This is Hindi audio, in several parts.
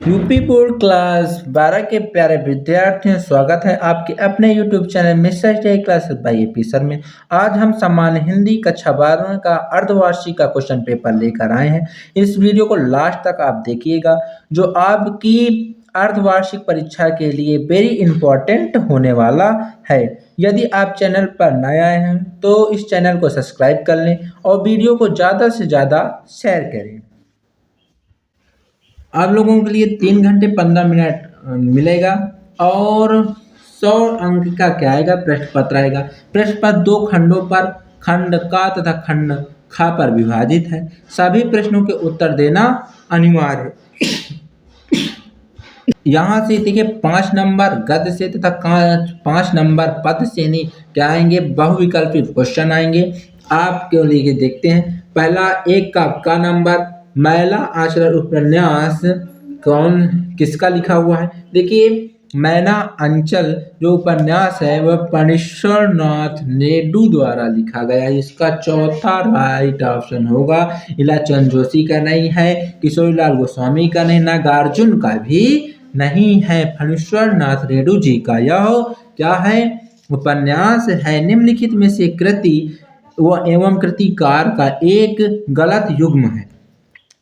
यूपी बोर्ड क्लास 12 के प्यारे विद्यार्थियों, स्वागत है आपके अपने YouTube channel mister J class by AP sir में। आज हम सामान्य हिंदी कक्षा 12 का अर्धवार्षिक का क्वेश्चन पेपर लेकर आए हैं। इस वीडियो को लास्ट तक आप देखिएगा, जो आपकी अर्धवार्षिक परीक्षा के लिए वेरी इंपॉर्टेंट होने वाला है। यदि आप चैनल पर नए आए हैं तो इस चैनल को सब्सक्राइब कर लें और वीडियो को ज़्यादा से ज़्यादा शेयर करें। आप लोगों के लिए 3 घंटे 15 मिनट मिलेगा और 100 अंक का क्या आएगा, प्रश्न पत्र आएगा। प्रश्न पत्र 2 खंडों पर खंड का तथा खंड खा पर विभाजित है। सभी प्रश्नों के उत्तर देना अनिवार्य है। यहाँ से देखिए 5 नंबर गद्य से तथा 5 नंबर पद से नहीं क्या आएंगे, बहुविकल्पी क्वेश्चन आएंगे। आप क्यों लेके देखते हैं। पहला 1 का नंबर, मैला आचरण उपन्यास कौन किसका लिखा हुआ है। देखिए मैना अंचल जो उपन्यास है वह फणीश्वरनाथ नेडू द्वारा लिखा गया है। इसका चौथा राइट ऑप्शन होगा। इलाचंद जोशी का नहीं है, किशोरीलाल गोस्वामी का नहीं, नागार्जुन का भी नहीं है, फणीश्वरनाथ रेड्डी जी का यह क्या है, उपन्यास है। निम्नलिखित में से कृति व एवं कृतिकार का एक गलत युग्म है।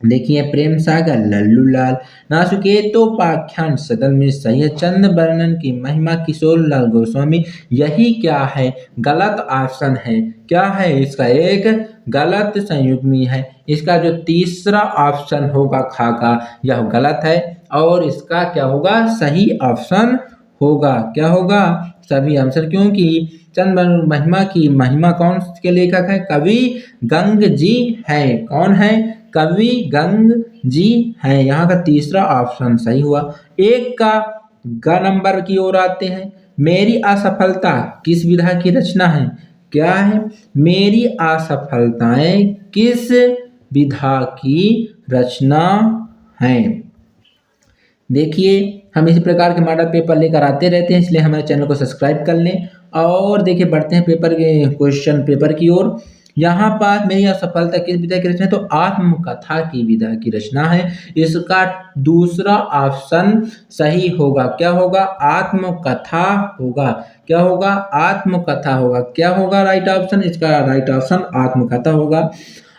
देखिए प्रेम सागर लल्लू लाल, नासुकेतोपाख्यान सदन में सही, चंद वर्णन की महिमा किशोर लाल गोस्वामी, यही क्या है, गलत ऑप्शन है। क्या है इसका एक गलत संयुग्मी है। इसका जो तीसरा ऑप्शन होगा खा का यह गलत है और इसका क्या होगा, सही ऑप्शन होगा। क्या होगा, सभी आंसर, क्योंकि चंद महिमा की महिमा कौन के लेखक है, कवि गंग जी है। कौन है, कवि गंग जी हैं। यहाँ का तीसरा ऑप्शन सही हुआ। 1 का ग नंबर की ओर आते हैं। मेरी असफलता किस विधा की रचना है। क्या है, मेरी असफलताएं किस विधा की रचना है। देखिए हम इसी प्रकार के मॉडल पेपर लेकर आते रहते हैं, इसलिए हमारे चैनल को सब्सक्राइब कर लें। और देखिए बढ़ते हैं पेपर के क्वेश्चन पेपर की ओर। यहाँ पर मेरी असफलता किस विधा की रचना है, तो आत्मकथा की विधा की रचना है। इसका दूसरा ऑप्शन सही होगा। क्या होगा, आत्मकथा होगा। क्या होगा, आत्मकथा होगा। क्या होगा राइट ऑप्शन, इसका राइट ऑप्शन आत्मकथा होगा।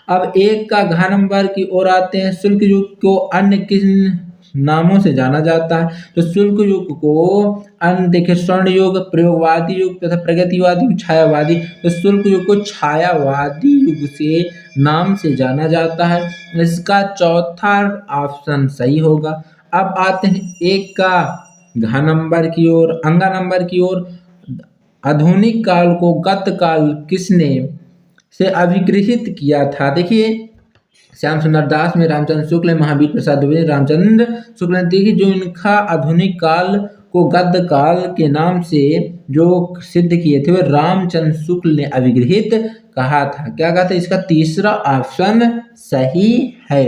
अब 1 का घ नंबर की ओर आते हैं। शुल्क युग को अन्य किन नामों से जाना जाता है, तो शुल्क युग को अन्य देखिए स्वर्ण युग, प्रयोगवादी युग तथा प्रगतिवादी युग, छायावादी। तो शुल्क युग को छायावादी युग से नाम से जाना जाता है। इसका चौथा ऑप्शन सही होगा। अब आते हैं 1 का घ नंबर की ओर, अंगा नंबर की ओर। आधुनिक काल को गत काल किसने से अभिगृहित किया था। देखिए श्याम सुंदर दास में रामचंद्र शुक्ल, महावीर प्रसाद द्विवेदी, रामचंद्र शुक्ल। देखिए जो इनका आधुनिक काल को गद्य काल के नाम से जो सिद्ध किए थे वह रामचंद्र शुक्ल ने अभिगृहित कहा था। क्या कहा था, इसका तीसरा ऑप्शन सही है।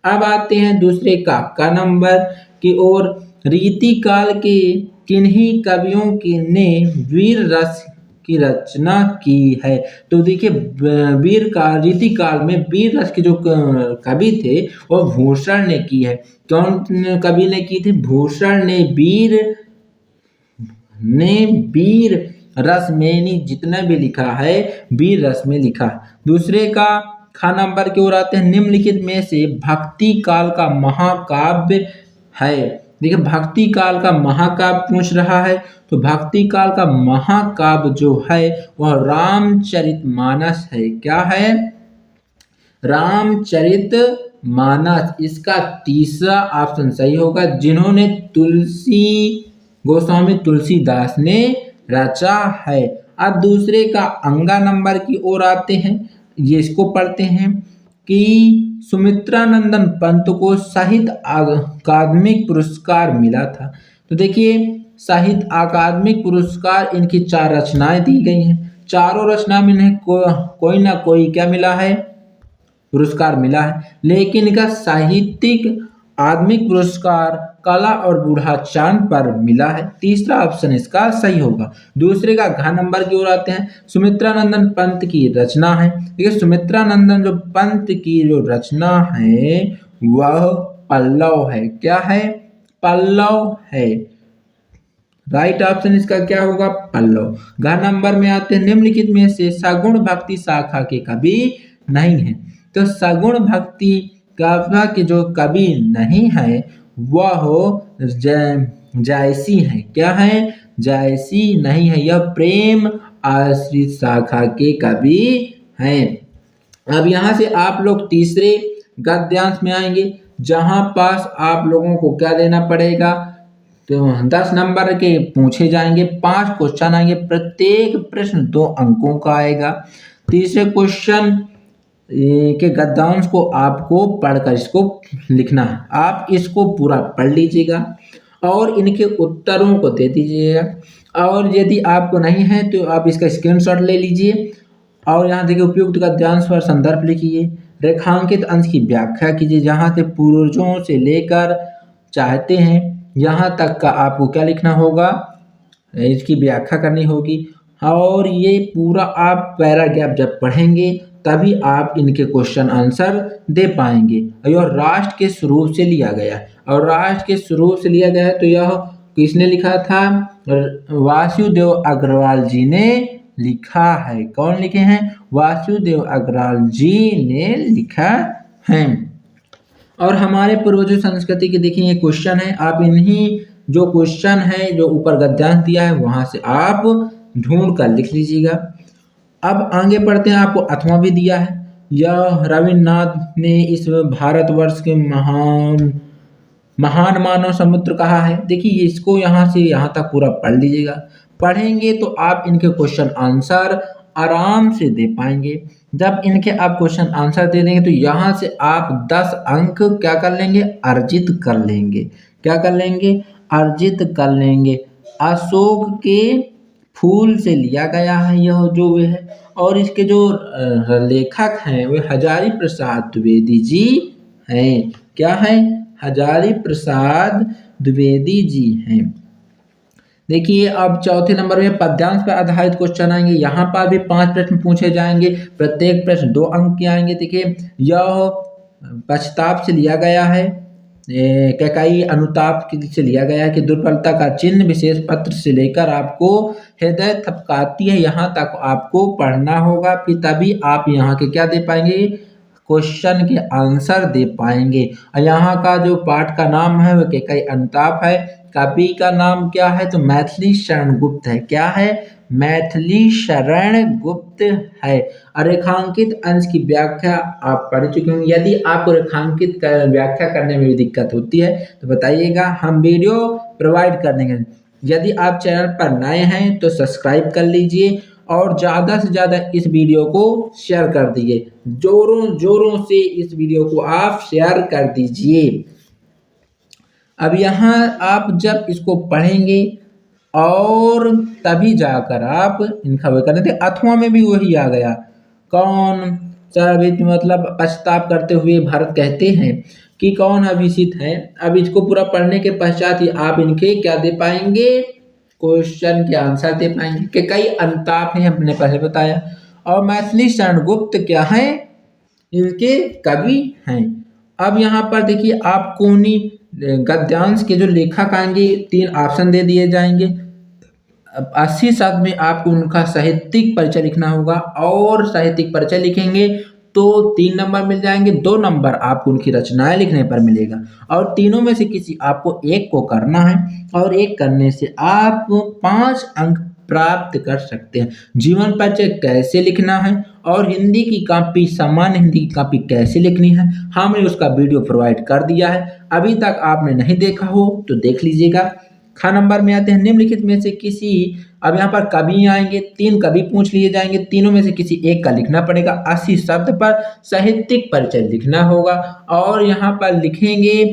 अब आते हैं दूसरे का नंबर की ओर। रीति काल के किन्हीं कवियों के ने वीर रस की रचना की है। तो देखिए वीर का रीति काल में वीर रस के जो कवि थे वह भूषण ने की है। कौन कवि ने की थी, भूषण ने वीर रस में जितना भी लिखा है वीर रस में लिखा। दूसरे का खा नंबर की ओर आते हैं। निम्नलिखित में से भक्ति काल का महाकाव्य है। देखिए भक्ति काल का महाकाव्य पूछ रहा है, तो भक्ति काल का महाकाव्य जो है वह रामचरितमानस है। क्या है, रामचरितमानस। इसका तीसरा ऑप्शन सही होगा। जिन्होंने गोस्वामी तुलसीदास ने रचा है। अब दूसरे का अंगा नंबर की ओर आते हैं। ये इसको पढ़ते हैं कि सुमित्रानंदन पंत को साहित्य अकादमिक पुरस्कार मिला था। तो देखिए साहित्य अकादमिक पुरस्कार इनकी 4 रचनाएं दी गई हैं। चारों रचना में इन्हें कोई ना कोई क्या मिला है, पुरस्कार मिला है। लेकिन इनका साहित्यिक आदमिक पुरस्कार कला और बूढ़ा चांद पर मिला है। तीसरा ऑप्शन इसका सही होगा। दूसरे का घ नंबर की ओर आते हैं। सुमित्रानंदन पंत की रचना है। देखिए सुमित्रानंदन जो पंत की जो रचना है वह पल्लव है। क्या है, पल्लव है। राइट ऑप्शन इसका क्या होगा? पल्लव। घ नंबर में आते हैं, निम्नलिखित में से सगुण भक्ति शाखा के कवि नहीं है। तो सगुण भक्ति शाखा के जो कवि नहीं है वह जायसी है। क्या है? जायसी नहीं है, यह प्रेम आश्रित शाखा के कवि हैं। अब यहाँ से आप लोग तीसरे गद्यांश में आएंगे, जहां पास आप लोगों को क्या देना पड़ेगा? तो 10 नंबर के पूछे जाएंगे, 5 क्वेश्चन आएंगे, प्रत्येक प्रश्न 2 अंकों का आएगा। तीसरे क्वेश्चन के गद्यांश को आपको पढ़कर इसको लिखना है। आप इसको पूरा पढ़ लीजिएगा और इनके उत्तरों को दे दीजिएगा। और यदि आपको नहीं है तो आप इसका स्क्रीनशॉट ले लीजिए और यहाँ देखिए उपयुक्त गद्यांश पर संदर्भ लिखिए, रेखांकित अंश की व्याख्या कीजिए, जहाँ से पूर्वजों से लेकर चाहते हैं यहाँ तक का आपको क्या लिखना होगा? इसकी व्याख्या करनी होगी। और ये पूरा आप पैराग्राफ जब पढ़ेंगे तभी आप इनके क्वेश्चन आंसर दे पाएंगे। और यह राष्ट्र के स्वरूप से लिया गया है, और राष्ट्र के स्वरूप से लिया गया है तो यह किसने लिखा था? वासुदेव अग्रवाल जी ने लिखा है। कौन लिखे हैं? वासुदेव अग्रवाल जी ने लिखा है। और हमारे पूर्वजों संस्कृति के देखिए ये क्वेश्चन है, आप इन्हीं जो क्वेश्चन है जो ऊपर गद्यांश दिया है वहां से आप ढूंढ कर लिख लीजिएगा। अब आगे बढ़ते हैं, आपको अथवा भी दिया है। यह रविन्द्रनाथ ने इस भारतवर्ष के महान मानव समुद्र कहा है। देखिए इसको यहाँ से यहाँ तक पूरा पढ़ लीजिएगा। पढ़ेंगे तो आप इनके क्वेश्चन आंसर आराम से दे पाएंगे। जब इनके आप क्वेश्चन आंसर दे देंगे तो यहाँ से आप 10 अंक क्या कर लेंगे? अर्जित कर लेंगे। क्या कर लेंगे? अर्जित कर लेंगे। अशोक के फूल से लिया गया है यह जो वे है, और इसके जो लेखक हैं वे हजारी प्रसाद द्विवेदी जी हैं। क्या है? हजारी प्रसाद द्विवेदी जी हैं। देखिए अब चौथे नंबर में पद्यांश पर आधारित क्वेश्चन आएंगे। यहाँ पर भी 5 प्रश्न पूछे जाएंगे, प्रत्येक प्रश्न 2 अंक के आएंगे। देखिए यह पश्चाताप से लिया गया है, कैकेयी अनुताप से लिया गया है कि दुर्बलता का चिन्ह विशेष पत्र से लेकर आपको हृदय थपकाती है यहाँ तक आपको पढ़ना होगा, फिर तभी आप यहाँ के क्या दे पाएंगे? क्वेश्चन के आंसर दे पाएंगे। और यहाँ का जो पाठ का नाम है वो कैकेयी अनुताप है। कवि का नाम क्या है? तो मैथिली शरण गुप्त है। क्या है? मैथिली शरण गुप्त है। और रेखांकित अंश की व्याख्या आप पढ़ चुके होंगे। यदि आपको रेखांकित व्याख्या करने में भी दिक्कत होती है तो बताइएगा, हम वीडियो प्रोवाइड कर देंगे। यदि आप चैनल पर नए हैं तो सब्सक्राइब कर लीजिए और ज़्यादा से ज़्यादा इस वीडियो को शेयर कर दीजिए। जोरों जोरों से इस वीडियो को आप शेयर कर दीजिए। अब यहाँ आप जब इसको पढ़ेंगे और तभी जाकर आप इनका वे करते थे। अथवा में भी वही आ गया। कौन सर्वहित मतलब पश्चाताप करते हुए भारत कहते हैं कि कौन अभिषित है। अब इसको पूरा पढ़ने के पश्चात ही आप इनके क्या दे पाएंगे? क्वेश्चन के आंसर दे पाएंगे। कि कई अनुताप हैं, हमने पहले बताया। और मैथिली शरण गुप्त क्या है? इनके कवि हैं। अब यहाँ पर देखिए आपको गद्यांश के जो लेखक आएंगे 3 ऑप्शन दे दिए जाएंगे। 80 शब्द में आपको उनका साहित्यिक परिचय लिखना होगा, और साहित्यिक परिचय लिखेंगे तो 3 नंबर मिल जाएंगे। 2 नंबर आपको उनकी रचनाएं लिखने पर मिलेगा, और तीनों में से किसी आपको एक को करना है, और एक करने से आप 5 अंक प्राप्त कर सकते हैं। जीवन परिचय कैसे लिखना है और हिंदी की कॉपी, सामान्य हिंदी की कॉपी कैसे लिखनी है, हमने उसका वीडियो प्रोवाइड कर दिया है। अभी तक आपने नहीं देखा हो तो देख लीजिएगा। ख नंबर में आते हैं, निम्नलिखित में से किसी, अब यहाँ पर कवि आएंगे, 3 कवि पूछ लिए जाएंगे, तीनों में से किसी एक का लिखना पड़ेगा। 80 शब्द पर साहित्यिक परिचय लिखना होगा, और यहाँ पर लिखेंगे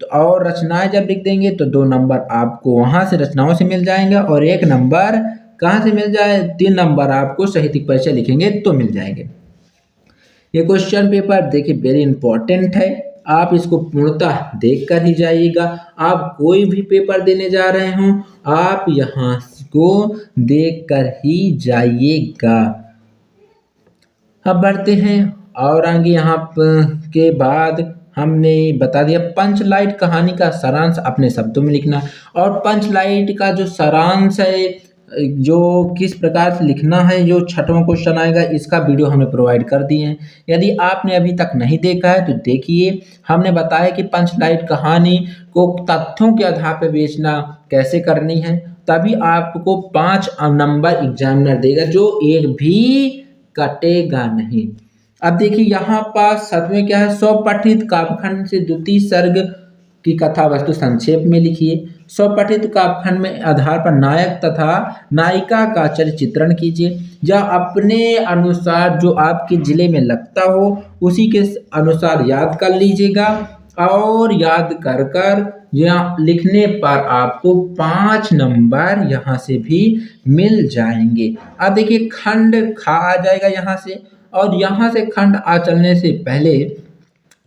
तो और रचनाएं जब लिख देंगे तो 2 नंबर आपको वहां से रचनाओं से मिल जाएंगे, और 1 नंबर कहाँ से मिल जाए? 3 नंबर आपको साहित्यिक परिचय लिखेंगे तो मिल जाएंगे। ये क्वेश्चन पेपर देखिए वेरी इंपॉर्टेंट है, आप इसको पूर्णतः देख कर ही जाइएगा। आप कोई भी पेपर देने जा रहे हो आप यहाँ को देख कर ही जाइएगा। अब बढ़ते हैं और आगे यहाँ के बाद हमने बता दिया। पंच लाइट कहानी का सारांश अपने शब्दों में लिखना, और पंच लाइट का जो सारांश है, जो किस प्रकार से लिखना है, जो छठवां क्वेश्चन आएगा, इसका वीडियो हमें प्रोवाइड कर दिए हैं। यदि आपने अभी तक नहीं देखा है तो देखिए। हमने बताया कि पंच लाइट कहानी को तथ्यों के आधार पर बेचना कैसे करनी है, तभी आपको 5 नंबर एग्जामिनर देगा, जो एक भी कटेगा नहीं। अब देखिए यहाँ पास साथ में क्या है, स्वपठित काव्यखंड से द्वितीय सर्ग की कथा वस्तु संक्षेप में लिखिए। स्वपठित काव्यखंड में आधार पर नायक तथा नायिका का चरित्र चित्रण कीजिए, या अपने अनुसार जो आपके जिले में लगता हो उसी के अनुसार याद कर लीजिएगा, और याद कर कर या लिखने पर आपको 5 नंबर यहाँ से भी मिल जाएंगे। अब देखिए खंड खा आ जाएगा यहाँ से, और यहाँ से खंड आ चलने से पहले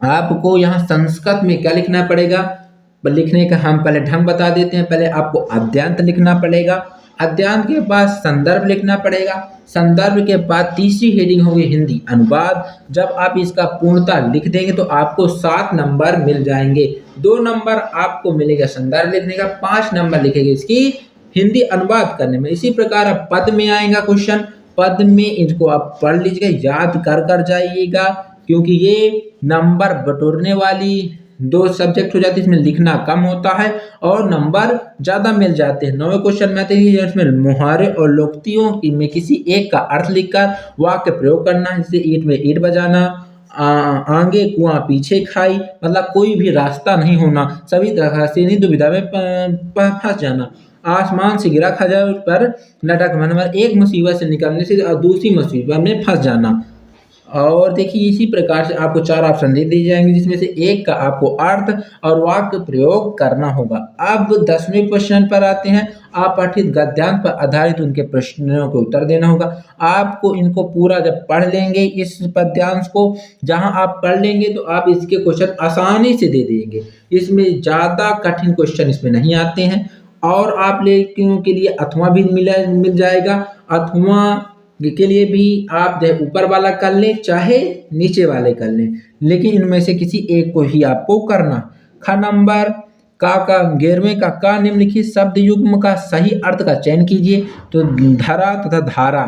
आपको यहाँ संस्कृत में क्या लिखना पड़ेगा। लिखने का हम पहले ढंग बता देते हैं। पहले आपको अद्यांत लिखना पड़ेगा, अद्यांत के बाद संदर्भ लिखना पड़ेगा, संदर्भ के बाद तीसरी हेडिंग होगी हिंदी अनुवाद। जब आप इसका पूर्णता लिख देंगे तो आपको 7 नंबर मिल जाएंगे। 2 नंबर आपको मिलेगा संदर्भ लिखने का, 5 नंबर लिखेंगे इसकी हिंदी अनुवाद करने में। इसी प्रकार अब पद में आएगा क्वेश्चन, पद में इसको आप पढ़ लीजिएगा, याद कर कर जाइएगा, क्योंकि ये नंबर बटोरने वाली 2 सब्जेक्ट हो जाती है। इसमें लिखना कम होता है और नंबर ज्यादा मिल जाते हैं। 9वें क्वेश्चन में आते हैं, इसमें मुहावरे और लोकोक्तियों में किसी एक का अर्थ लिखकर वाक्य प्रयोग करना है। जैसे ईंट में ईंट बजाना, आगे कुआं पीछे खाई, मतलब कोई भी रास्ता नहीं होना, सभी तरह से नहीं दुविधा में फंस जाना, आसमान से गिरा खजाना पर लटक मन, एक मुसीबत से निकलने से दूसरी मुसीबत में फंस जाना। और देखिए इसी प्रकार से आपको 4 ऑप्शन दे दिए जाएंगे, जिसमें से एक का आपको अर्थ और वाक्य प्रयोग करना होगा। अब 10वें क्वेश्चन पर आते हैं, अपठित गद्यांश पर आधारित उनके प्रश्नों के उत्तर देना होगा। आपको इनको पूरा जब पढ़ लेंगे, इस पद्यांश को जहां आप पढ़ लेंगे तो आप इसके क्वेश्चन आसानी से दे देंगे। इसमें ज़्यादा कठिन क्वेश्चन इसमें नहीं आते हैं। और आप लड़कियों के लिए अथवा भी मिल जाएगा। अथवा के लिए भी आप ऊपर वाला कर लें चाहे नीचे वाले कर लें, लेकिन इनमें से किसी एक को ही आपको करना। ख नंबर का 11वें का निम्नलिखित शब्द युग्म का सही अर्थ का चयन कीजिए। तो धरा तथा धारा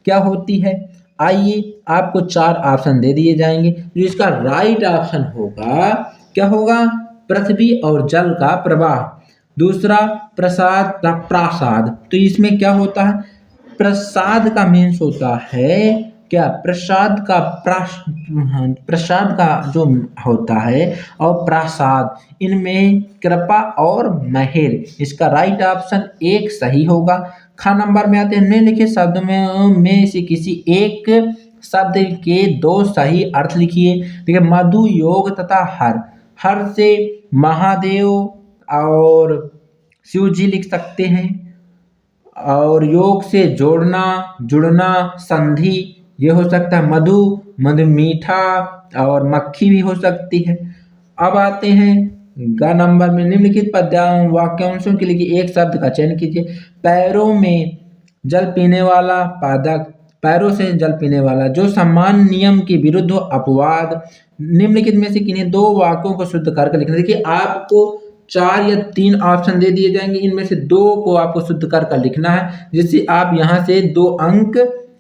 क्या होती है, आइए आपको 4 ऑप्शन दे दिए जाएंगे। तो इसका राइट ऑप्शन होगा, क्या होगा, पृथ्वी और जल का प्रवाह। दूसरा प्रसाद प्रासाद, तो इसमें क्या होता है, प्रसाद का मीन्स होता है क्या, प्रसाद का जो होता है, और प्रासाद, इनमें कृपा और महल। इसका राइट ऑप्शन 1 सही होगा। ख नंबर में आते हैं, निम्नलिखित शब्द में से किसी एक शब्द के 2 सही अर्थ लिखिए। देखिए मधु, योग तथा हर। हर से महादेव और शिव जी लिख सकते हैं, और योग से जोड़ना, जुड़ना, संधि, ये हो सकता है मधु, मधु मीठा, और मक्खी भी हो सकती है। अब आते हैं ग नंबर में, निम्नलिखित वाक्यांशों के लिए एक शब्द का चयन कीजिए। पैरों में जल पीने वाला, पादक, पैरों से जल पीने वाला, जो सामान्य नियम के विरुद्ध हो, अपवाद। निम्नलिखित में से किन्हीं 2 वाक्यों को शुद्ध करके लिखना। देखिए आपको 4 या 3 ऑप्शन दे दिए जाएंगे, इनमें से 2 को आपको शुद्ध कर लिखना है, जिससे आप यहाँ से 2 अंक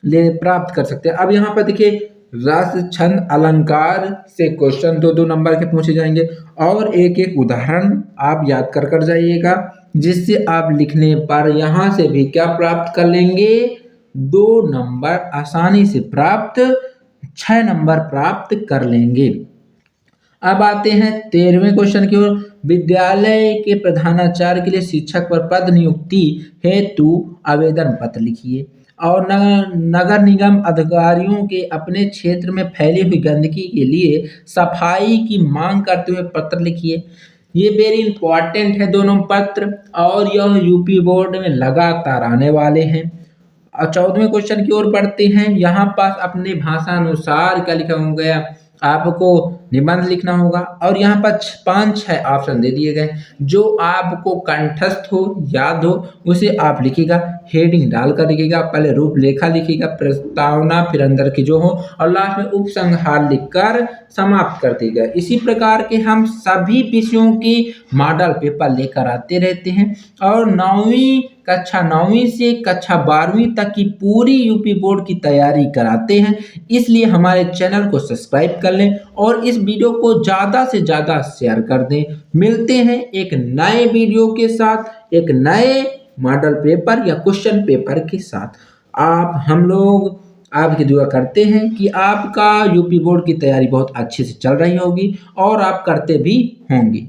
प्राप्त कर सकते हैं। अब यहाँ पर देखिए रस, छंद, अलंकार से क्वेश्चन 2-2 नंबर के पूछे जाएंगे, और एक उदाहरण आप याद कर जाइएगा, जिससे आप लिखने पर यहाँ से भी क्या प्राप्त कर लेंगे, 2 नंबर आसानी से प्राप्त, 6 नंबर प्राप्त कर लेंगे। अब आते हैं 13वें क्वेश्चन की ओर। विद्यालय के प्रधानाचार्य के लिए शिक्षक पर पद नियुक्ति हेतु आवेदन पत्र लिखिए, और नगर निगम अधिकारियों के अपने क्षेत्र में फैली हुई गंदगी के लिए सफाई की मांग करते हुए पत्र लिखिए। ये वेरी इंपॉर्टेंट है दोनों पत्र, और यह यूपी बोर्ड में लगातार आने वाले हैं। और 14वें क्वेश्चन की ओर बढ़ते हैं। यहाँ पास अपने भाषा अनुसार क्या लिखा हो गया, आपको निबंध लिखना होगा और यहाँ पर 5-6 ऑप्शन दे दिए गए, जो आपको कंठस्थ हो, याद हो, उसे आप लिखिएगा, हेडिंग डालकर लिखिएगा, पहले रूपरेखा लिखिएगा, प्रस्तावना, फिर अंदर की जो हो और लास्ट में उपसंहार लिखकर समाप्त कर दीजिएगा। इसी प्रकार के हम सभी विषयों की मॉडल पेपर लेकर आते रहते हैं और कक्षा 9वीं से कक्षा 12वीं तक की पूरी यूपी बोर्ड की तैयारी कराते हैं। इसलिए हमारे चैनल को सब्सक्राइब कर लें और इस वीडियो को ज़्यादा से ज़्यादा शेयर कर दें। मिलते हैं एक नए वीडियो के साथ, एक नए मॉडल पेपर या क्वेश्चन पेपर के साथ। हम लोग आपकी दुआ करते हैं कि आपका यूपी बोर्ड की तैयारी बहुत अच्छे से चल रही होगी और आप करते भी होंगे।